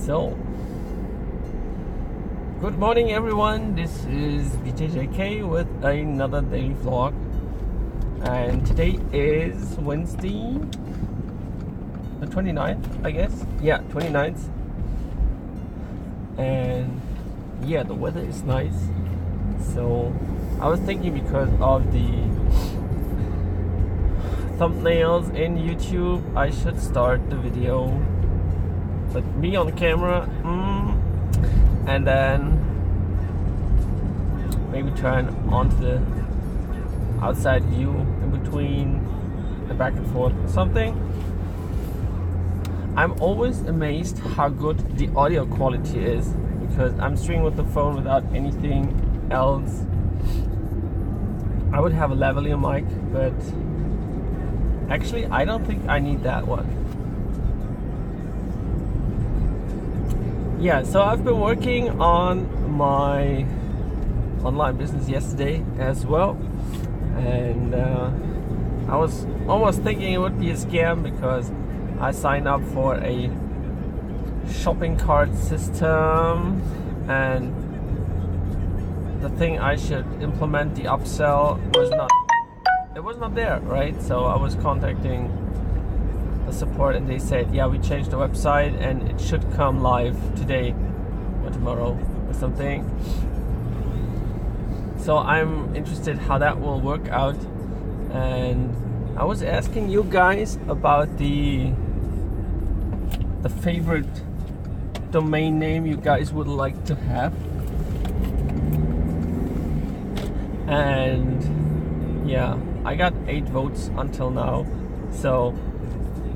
So, good morning everyone, this is DJ JK with another daily vlog, and today is Wednesday the 29th, I guess. Yeah, 29th. And yeah, the weather is nice. So I was thinking, because of the thumbnails in YouTube, I should start the video with me on camera, and then maybe turn onto the outside view in between the back and forth or something. I'm always amazed how good the audio quality is, because I'm streaming with the phone without anything else. I would have a lavalier mic, but actually I don't think I need that one. Yeah, so I've been working on my online business yesterday as well, and I was almost thinking it would be a scam, because I signed up for a shopping cart system, and the thing I should implement, the upsell, was not there, right? So I was contacting the support, and they said, yeah, we changed the website and it should come live today or tomorrow or something. So I'm interested how that will work out, and I was asking you guys about the favorite domain name you guys would like to have, and yeah, I got 8 votes until now, so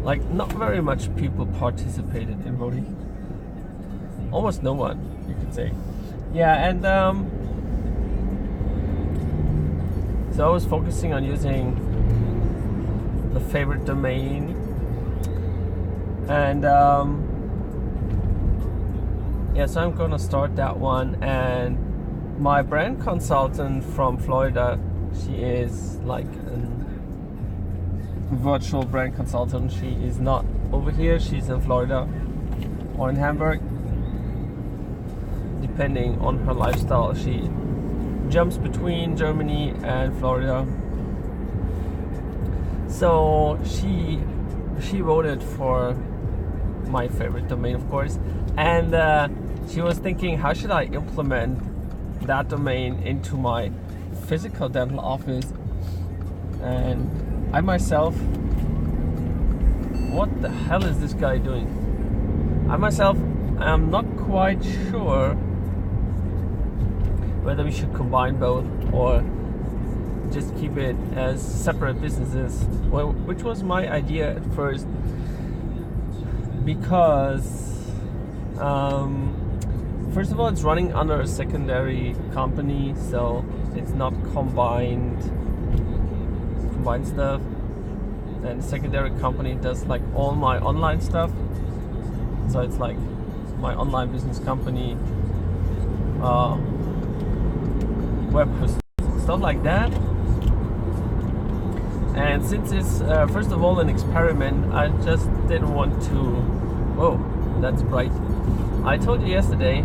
like not very much people participated in voting, almost no one, you could say. Yeah, and so I was focusing on using the favorite domain, and yeah, so I'm gonna start that one. And my brand consultant from Florida, she is like a virtual brand consultant. She is not over here, she's in Florida or in Hamburg, depending on her lifestyle. She jumps between Germany and Florida. So she voted for my favorite domain, of course, and she was thinking, how should I implement that domain into my physical dental office? And I myself, what the hell is this guy doing? I myself am not quite sure whether we should combine both or just keep it as separate businesses, well, which was my idea at first, because first of all, it's running under a secondary company, so it's not combined stuff. And the secondary company does like all my online stuff, so it's like my online business company, web host, stuff like that. And since it's first of all an experiment, I just didn't want to. Whoa, that's bright. I told you yesterday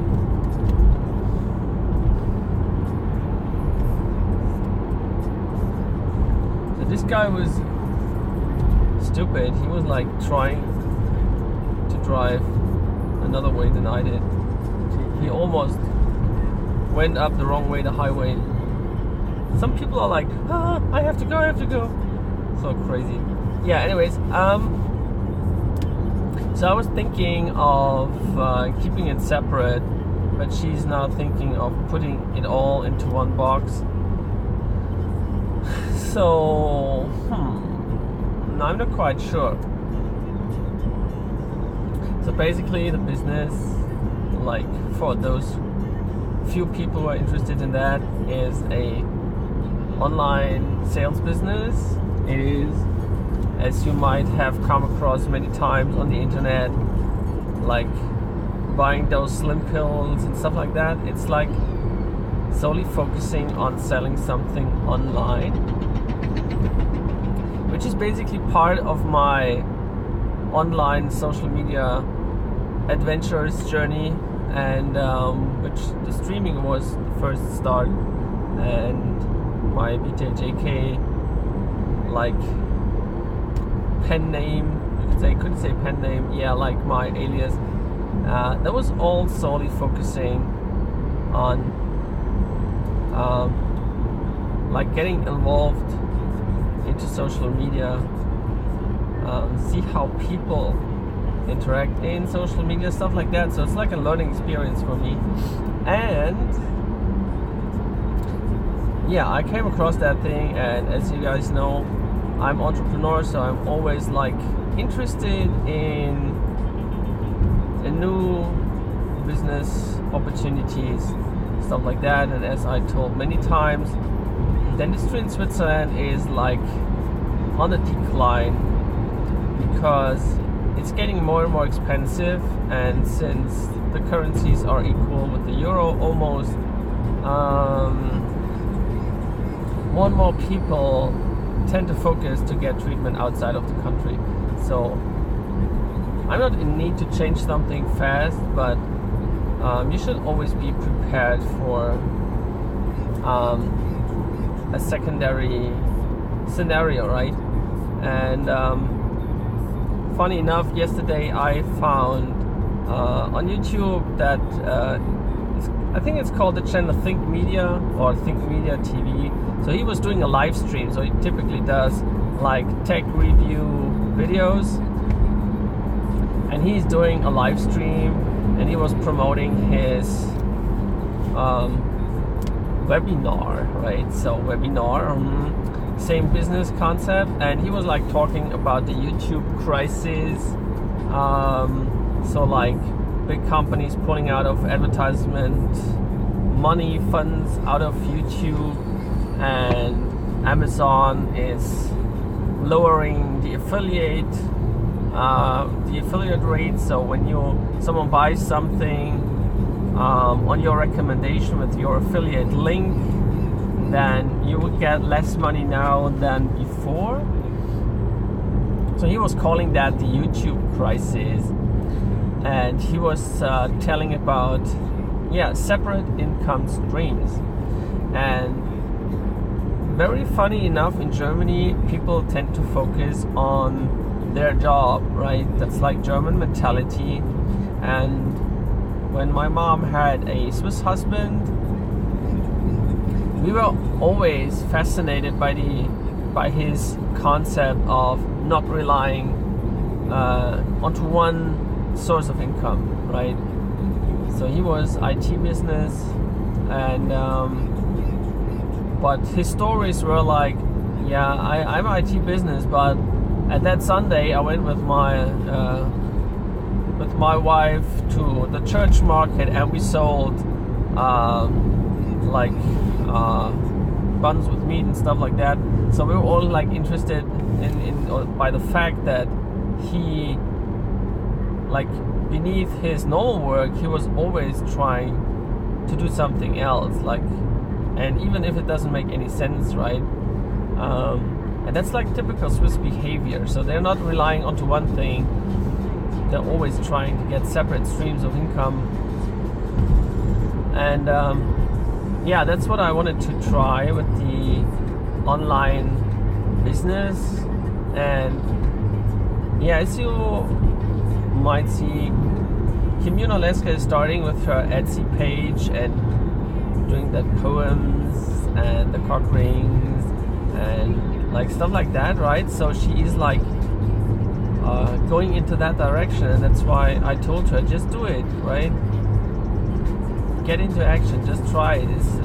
that this guy was stupid. He was like trying to drive another way than I did. He almost went up the wrong way, the highway. Some people are like, I have to go. So crazy. Yeah, anyways, so I was thinking of keeping it separate, but she's now thinking of putting it all into one box. So, I'm not quite sure. So basically the business, like for those few people who are interested in that, is a online sales business. It is, as you might have come across many times on the internet, like buying those slim pills and stuff like that. It's like solely focusing on selling something online, which is basically part of my online social media adventurous journey, and which the streaming was the first start, and my JayK like pen name, you could say, couldn't say pen name, yeah, like my alias, that was all solely focusing on like getting involved into social media, see how people interact in social media, stuff like that. So it's like a learning experience for me. And yeah, I came across that thing, and as you guys know, I'm entrepreneur, so I'm always like interested in new business opportunities, stuff like that. And as I told many times, dentistry in Switzerland is like on a decline because it's getting more and more expensive, and since the currencies are equal with the euro almost, more and more people tend to focus to get treatment outside of the country. So I'm not in need to change something fast, but you should always be prepared for a secondary scenario, right? And funny enough, yesterday I found on YouTube that I think it's called the channel Think Media or Think Media TV. So he was doing a live stream. So he typically does like tech review videos, and he's doing a live stream, and he was promoting his webinar, right? So webinar, same business concept, and he was like talking about the YouTube crisis. So like big companies pulling out of advertisement money, funds out of YouTube, and Amazon is lowering the affiliate rate. So when someone buys something on your recommendation with your affiliate link, then you would get less money now than before. So he was calling that the YouTube crisis, and he was telling about separate income streams. And very funny enough, in Germany people tend to focus on their job, right? That's like German mentality. And when my mom had a Swiss husband, we were always fascinated by his concept of not relying onto one source of income, right? So he was IT business, and but his stories were like, I'm IT business, but at that Sunday I went with my wife to the church market, and we sold buns with meat and stuff like that. So we were all like interested in by the fact that he, like, beneath his normal work, he was always trying to do something else, like, and even if it doesn't make any sense, right? And that's like typical Swiss behavior. So they're not relying onto one thing, they're always trying to get separate streams of income. And that's what I wanted to try with the online business. And as you might see, Kim Leska is starting with her Etsy page and doing the poems and the cock rings and like stuff like that, right? So she is like going into that direction, and that's why I told her, just do it, right? Get into action, just try it. It's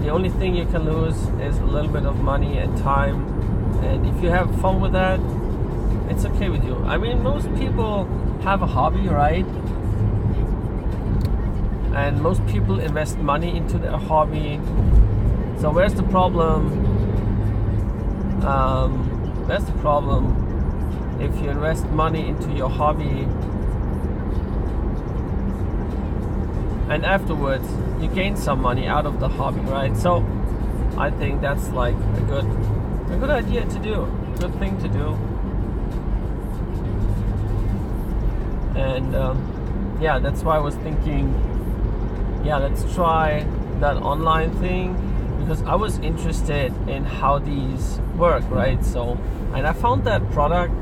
the only thing you can lose is a little bit of money and time, and if you have fun with that, it's okay with you. I mean, most people have a hobby, right? And most people invest money into their hobby. So where's the problem? That's the problem. If you invest money into your hobby and afterwards you gain some money out of the hobby, right? So I think that's like a good idea to do, good thing to do. And yeah, that's why I was thinking, yeah, let's try that online thing, because I was interested in how these work, right? So, and I found that product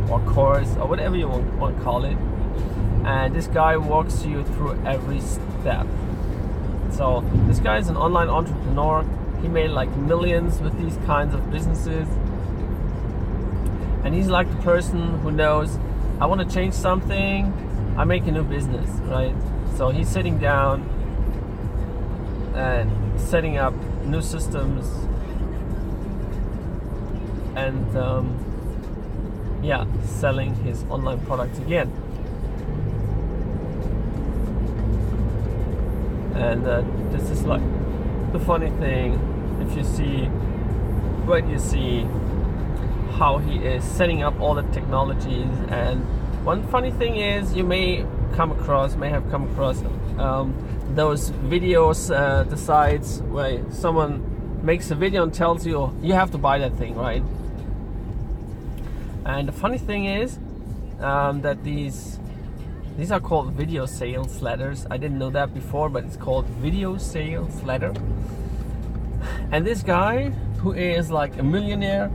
or course or whatever you want to call it, and this guy walks you through every step. So this guy is an online entrepreneur. He made like millions with these kinds of businesses, and he's like the person who knows, I want to change something, I make a new business, right? So he's sitting down and setting up new systems, and yeah, selling his online products again. And this is like the funny thing, if you see, when you see how he is setting up all the technologies. And one funny thing is, you may have come across those videos, the sites where someone makes a video and tells you you have to buy that thing, right? And the funny thing is that these are called video sales letters. I didn't know that before, but it's called video sales letter. And this guy, who is like a millionaire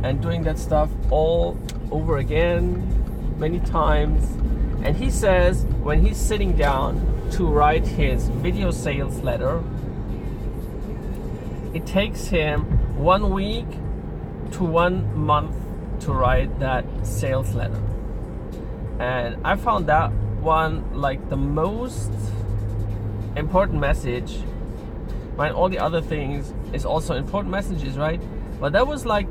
and doing that stuff all over again many times, and he says when he's sitting down to write his video sales letter, it takes him 1 week to 1 month to write that sales letter. And I found that one like the most important message, when all the other things is also important messages, right? But that was like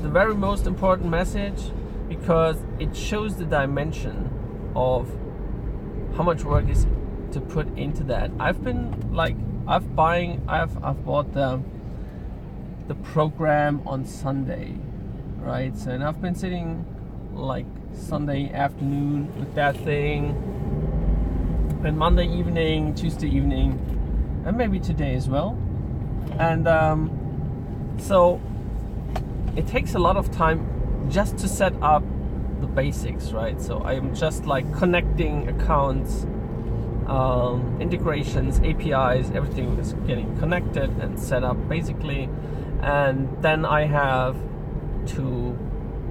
the very most important message, because it shows the dimension of how much work is to put into that. I've bought the program on Sunday, right? So, and I've been sitting like Sunday afternoon with that thing, and Monday evening, Tuesday evening, and maybe today as well. And so it takes a lot of time just to set up the basics, right? So I'm just like connecting accounts, integrations, APIs, everything is getting connected and set up basically. And then I have to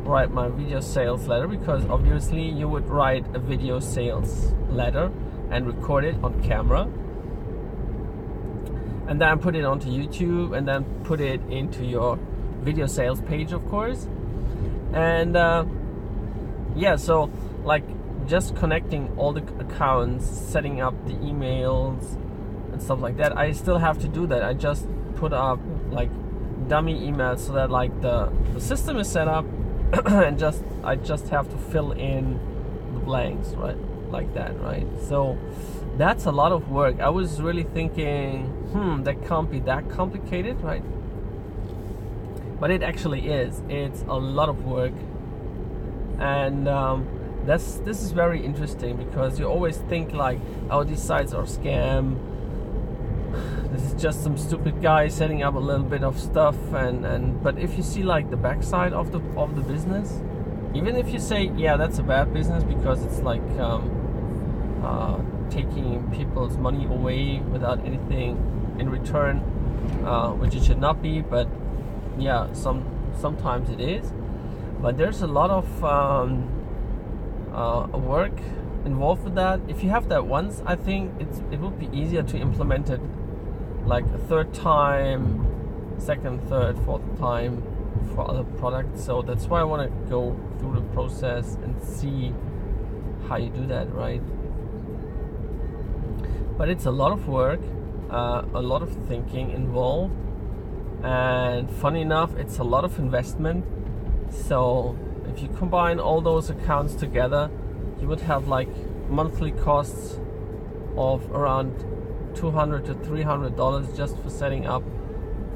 write my video sales letter, because obviously you would write a video sales letter and record it on camera, and then put it onto YouTube, and then put it into your video sales page, of course. And yeah, so like just connecting all the accounts, setting up the emails and stuff like that, I still have to do that. I just put up like dummy emails so that like the system is set up and I just have to fill in the blanks, right? Like that, right? So that's a lot of work. I was really thinking, that can't be that complicated, right? But it actually is. It's a lot of work. And this is very interesting, because you always think like, oh, these sites are scam. This is just some stupid guy setting up a little bit of stuff, but if you see like the backside of the business, even if you say, yeah, that's a bad business because it's like taking people's money away without anything in return, which it should not be, but yeah, sometimes it is. But there's a lot of work involved with that. If you have that once, I think it would be easier to implement it like a third time, second, third, fourth time for other products. So that's why I want to go through the process and see how you do that, right? But it's a lot of work, a lot of thinking involved, and funny enough, it's a lot of investment. So if you combine all those accounts together, you would have like monthly costs of around $200 to $300 just for setting up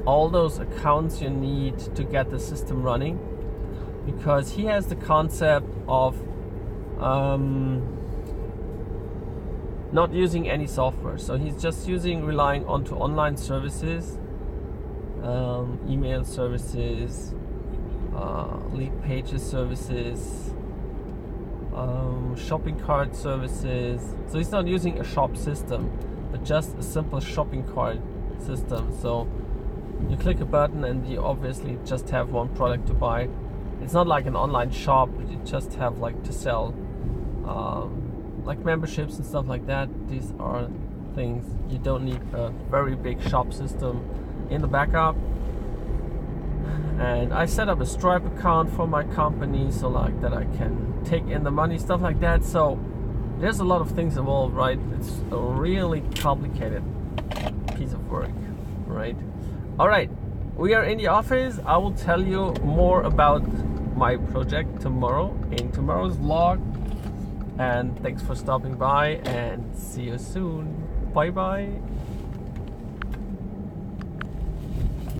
all those accounts you need to get the system running, because he has the concept of not using any software. So he's just relying onto online services, email services, lead pages services, shopping cart services. So he's not using a shop system, but just a simple shopping cart system. So you click a button and you obviously just have one product to buy. It's not like an online shop, but you just have like to sell like memberships and stuff like that. These are things you don't need a very big shop system in the backup. And I set up a Stripe account for my company, so like that I can take in the money, stuff like that. So there's a lot of things involved, right? It's a really complicated piece of work, right? All right, we are in the office. I will tell you more about my project tomorrow in tomorrow's vlog. And thanks for stopping by, and see you soon. Bye bye.